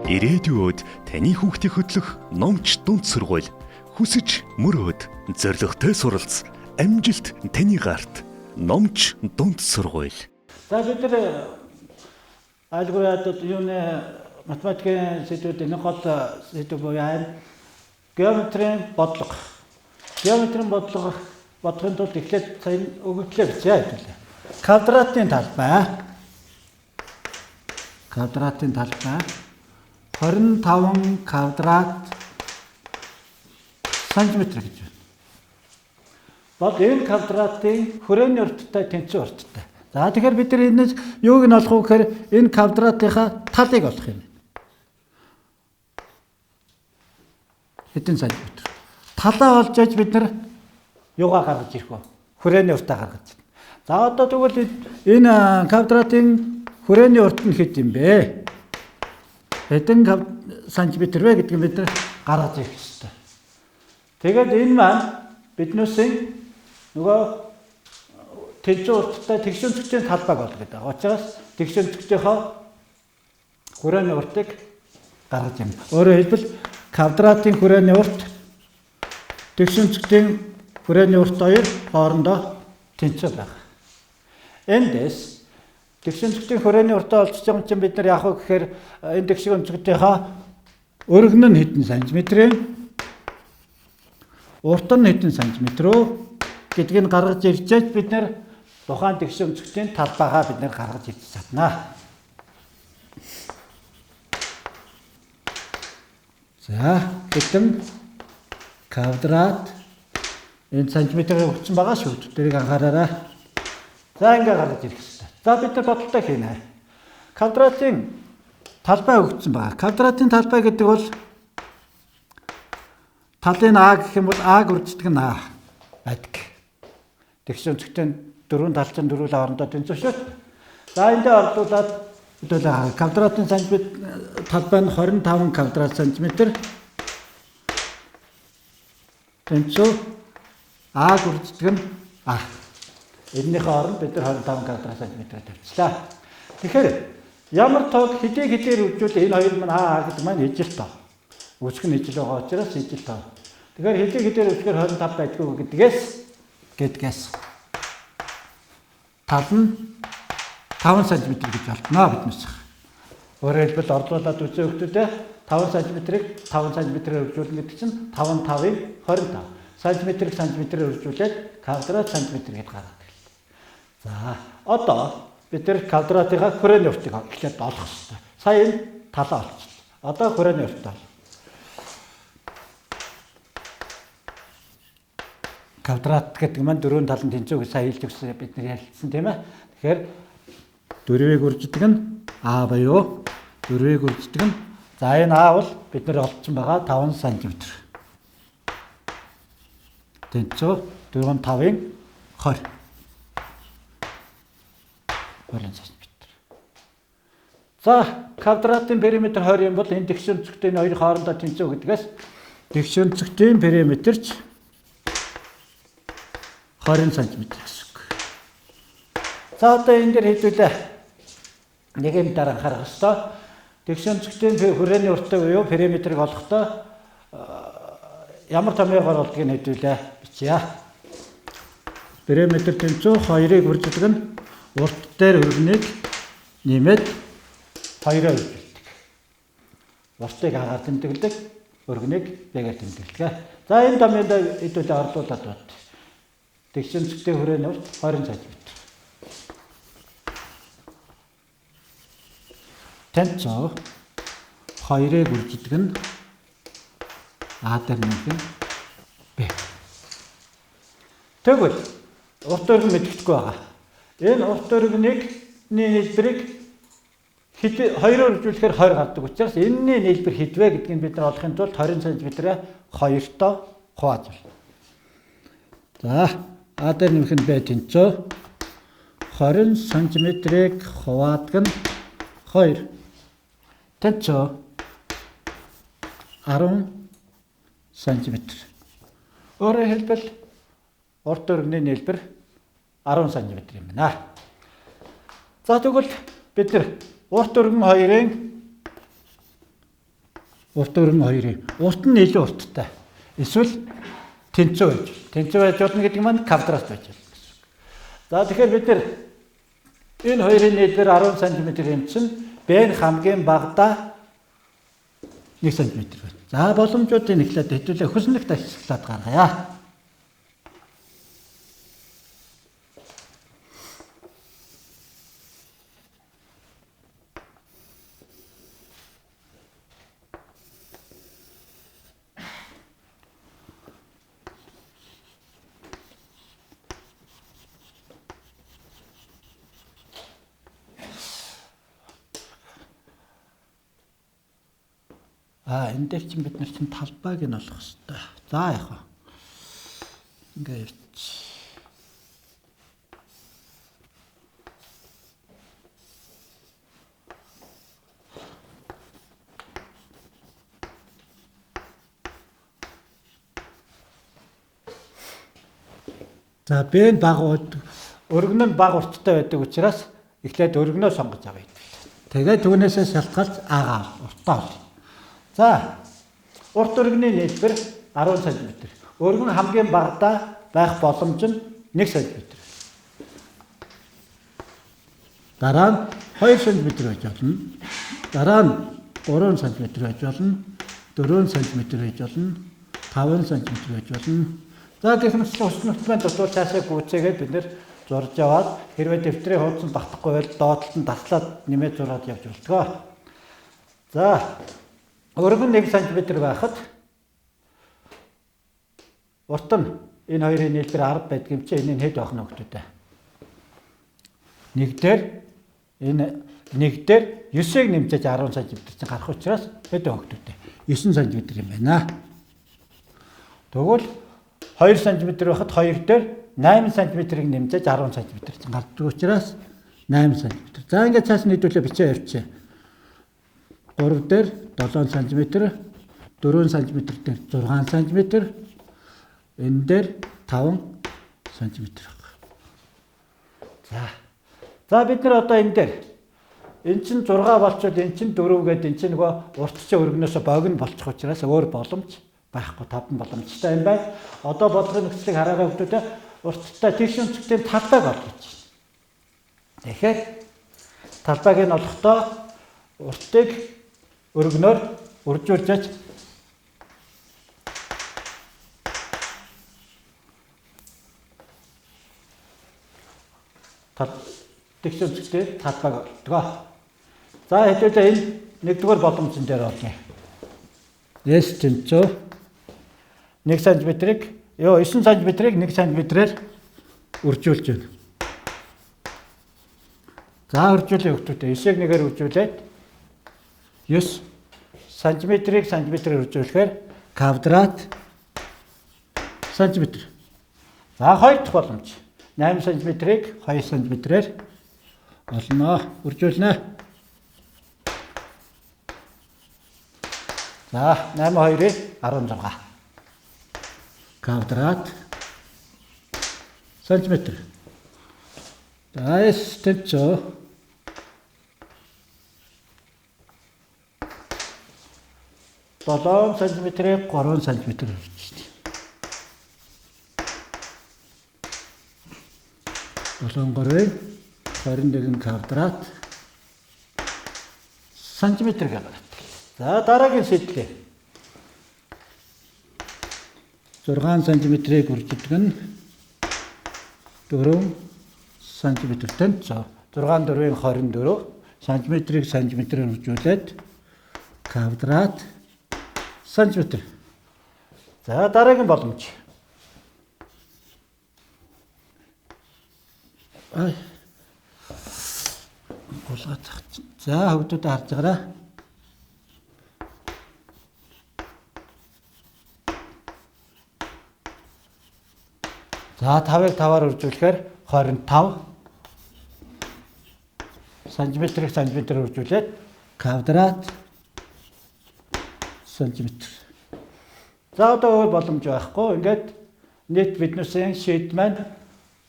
Ирээдүйд таны хүүхдийг хөтлөх номч дунд сургууль хүсэж мөрөөд зоригтой суралц амжилт таны гарт номч дунд сургууль. За бид нар альгориадад юуны математикийн сэдвүүд нэг гол сэдв буюу аим геометрийн бодлого. Геометрийн бодлого бодохын тулд эхлээд сая өгөгдлөө бичээ хэвлээ. Квадратын талбай 25 квадрат сантиметр гэж байна. Бол энэ квадратын хүрээний урттай тэнцвэр урттай. За тэгэхээр бид нар энэс юуг нь олох вэ гэхээр энэ квадратынхаа талыг олох юм. Хэдэн сантиметр? Талаа олж яаж бид нар юугаа гаргаж ирэх вэ? Хүрээний уртаа гаргаж. За одоо тэгвэл энэ квадратын хүрээний урт нь хэд юм бэ? Хэдэн сантиметр вэ гэдгийг бид нар гаргаж ирэх ёстой. Тэгээд энэ маань биднээсийн нөгөө тэнцвэр урттай тэгшүүн цэгцийн талбайг олгоод байгаа. Учираас тэгшүүн цэгцийнхөө хүрээний уртыг гаргаж ирнэ. Өөрөөр хэлбэл квадратын хүрээний урт тэгшүүн цэгцийн хүрээний урт хоёр хоорондоо тэнцвэр байгаа. Эндээс тэгшүүн цэгцийн хүрээний уртаа олж байгаа чинь бид нар яах вэ гэхээр энэ тэгшүүн цэгцийнхаа өргөн нь хэдэн сантиметр вэ? Урт нь хэдэн сантиметр вэ гэдгийг гаргаж ирчээж бид нар тухайн тэгшүүн цэгцийн талбайгаа бид нар гаргаж ирж чадна. За хэдэн квадрат энэ сантиметрээр өгсөн байгаа шүү. Тэрийг анхаараарай. За ингээ гаргаж ирэх хэрэгтэй. За бид нар бодлоо хийнэ. Квадратын талбай өгсөн байгаа. Квадратын талбай гэдэг бол талын А гэх юм бол А үрждэг нь А байдаг. Тэгшүүн цэгцийн дөрвөн талчин дөрвөл хоорондоо тэнцвэр шүү. За эндээ орлуулад хэдүүлээ квадратын сантиметр талбай нь 25 квадрат сантиметр. Тэнцвэр А үрждэг нь А. Энийхээ оронд бид нар 25 квадрат сантиметр тавьчлаа. Тэгэхээр ямар тоог хэдээр үржүүл энэ хоёр маань А гэдэг маань ижил тоо. Үсэг нь ижил байгаа учраас ижил тоо. Тэгэхээр хэдээр үржихээр 25 байдгүй гэдгээс тал нь 5 см гэж олдно биднээс. Өөрөөр хэлбэл орлуулад үзээ хөлтөдөө 5 см-ийг 5 см-ээр үржүүлнэ гэдэг чинь 5 5-ыг 25 см-ийг сантиметрээр үржүүлээд квадрат сантиметр гэдээ гаргадаг. За одоо бид нар квадратынхаа хүрээний уртыг эхлээд олох хэрэгтэй. Сая энэ талаа олчихлоо. Одоо хүрээний уртаа. Квадрат гэдэг маань дөрвөн талын тэнцвэр гэж сая хэлж өгсөн бид нар ярилцсан тийм ээ. Тэгэхээр дөрвийг үрждэг нь А буюу дөрвийг үрждэг нь за энэ А бол бид нар олцсон байгаа 5 см. Тэнцвэр 4 5-ын 20 см. За квадратын периметр 20 юм бол энэ тэгшүүн цэгцийн хоёр хоорондоо тэнцвэр гэдгээс тэгшүүн цэгцийн периметрч 20 см гэсэн үг. За одоо энэ дээр хэдүүлээ нэг юм дараа анхаарах ёстой. Тэгшүүн цэгцийн хүрээний уртаа буюу периметрийг олохдоо ямар томьёогоор олдгийг хэдүүлээ бичье. Периметр тэнцвэр 2-ыг үрждэг нь урт дээр өргөнийг нэмээд 2-оор үржүүлдэг. Уртыг агаар тэмдэглэдэг, өргөнийг бэгээр тэмдэглэдэг. За энэ томьёонд хэдүүлээ орлуулад бод. Тэгшүүн цэгцийн хүрээний урт 20 см. Тэнцвэр 2-ыг үрждэг нь А дээр нэмэх нь Б. Тэгвэл урт өргөн мэддэхгүй байгаа. Энэ урт өргөний нийлбэрийг 2-оор үржүүлэхээр 20 гардаг учраас энэний нийлбэр хэдвэ гэдгийг бид нар олохын тулд 20 см-ээр 2-тоо хувааж байна. За А дээр нэмэх нь Б тэнцвэр 20 см-ийг хуваадаг нь 2. Тэнцвэр 10 см. Өөрөөр хэлбэл урт өргөний нийлбэр 10 см юм байна. За тэгвэл бид нар урт өргөн хоёрын урт өргөн хоёрын. Урт нь илүү урттай. Эсвэл тэнцүү байж. Тэнцүү байж болно гэдэг маань квадрат байж болно гэсэн үг. За тэгэхээр бид нэр энэ хоёрын нийлбэр 10 см юм чинь Б-ийн хамгийн багадаа 1 см байна. За боломжуудыг эхлээд хэдүүлээ хөснөлт ашиглаад гаргая. Энэ дээр чинь бид нар чинь талбайг нь олох хэрэгтэй. За яг хаа. Ингээд за Б нь бага өргөн нь бага урттай байдаг учраас эхлээд өргөнөө сонгож авъя. Тэгээд түүнээсээ шалтгаалж агаа уртаа бол. За урт өргөний нийлбэр 10 см. Өргөн хамгийн багадаа байх боломж нь 1 см. Дараа нь 2 см байж болно. Дараа нь 3 см байж болно. 4 см байж болно. 5 см байж болно. За гэх мэт өснөлтмэн дутуул цаашаа гүйцээгээд бид нэр зурж яваад хэрвээ дэвтрээ хуудсан багтахгүй бол доотлолт нь таслаад нэмээд зураад явж болтгоо. За өргөн 1 см байхад урт нь энэ хоёрын нийлбэр 10 байдаг юм чи энэ хэд байх нь хөлтөдөө. Нэг дээр энэ нэг дээр 9-ыг нэмжиж 10 см чинь гарах учраас хэд хөлтөдөө. 9 см юм байна. Тэгвэл 2 см байхад 2 дээр 8 см-ыг нэмжиж 10 см чинь гардаг учраас 8 см. За ингээд цааш нь хэдүүлээ бичээ явчих. 3 дээр 7 см, 4 см дээр 6 см, энэ дээр 5 см байна. За бид нар одоо энэ дээр эн чинь 6 болчоод эн чинь 4 гэдэг эн чинь нөгөө урт чинь өргөнөөсөө богино болчих учраас өөр боломж байхгүй 5 боломжтой юм байна. Одоо бодлогын нөхцөлийг хараагаа хүмүүстээ урттай тийш өнцгтийн талбайг олгож байна. Тэгэхээр талбайг нь олохдоо уртыг өргөнөөр үржүүлж тэгш өнцгтийн талбайг олдгоо. За хэдүүлээ энэ нэгдүгээр боломжн дээр олъё. Yes тэнцүү 1 см-ийг 9 см-ийг 1 см-ээр үржүүлж байна. За үржүүлээ өгтөдөө 9-ийг нэгээр үржүүлээд 9 см-ийг см-ээр үржүүлэхээр квадрат см. За хоёр дахь боломж 8 см-ийг 2 см-ээр олно. Үржүүлнэ. За 8 2-ыг 16 квадрат см. За тэнцүү 7 см-ийг 3 см үржиж байна. 7 3-ыг 21 квадрат см гэдэг. За дараагийн шийдлээ. 6 см-ийг үржиж гэн 4 см тэнцүү. 6 4-ийн 24 см-ийг см-ээр үржүүлээд квадрат см. За дараагийн боломж. Гулгаад тах. За хөвгүүдээ харж байгаарай. За 5-ыг 5-аар үржүүлэхээр 25 см-ийг см-ээр үржүүлээд квадрат см. За одоо өөр боломж байхгүй. Ингээд нийт биднээсээ шийд маань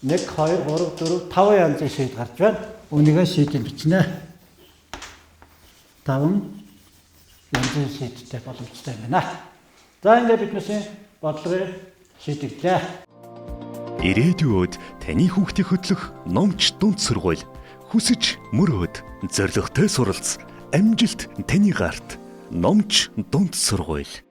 1 2 3 4 5 янзын шийд гарч байна. Үнийгээ шийдэл бичнэ. 5 янз бүрийн шийдтэй боломжтой байна. За ингээд биднээсээ бодлогыг шийдэглээ. Ирээдүйд таны хүүхдийг хөтлөх номч дунд сургууль хүсэж мөрөөд зоригтой суралц амжилт таны гарт номч дунд сургууль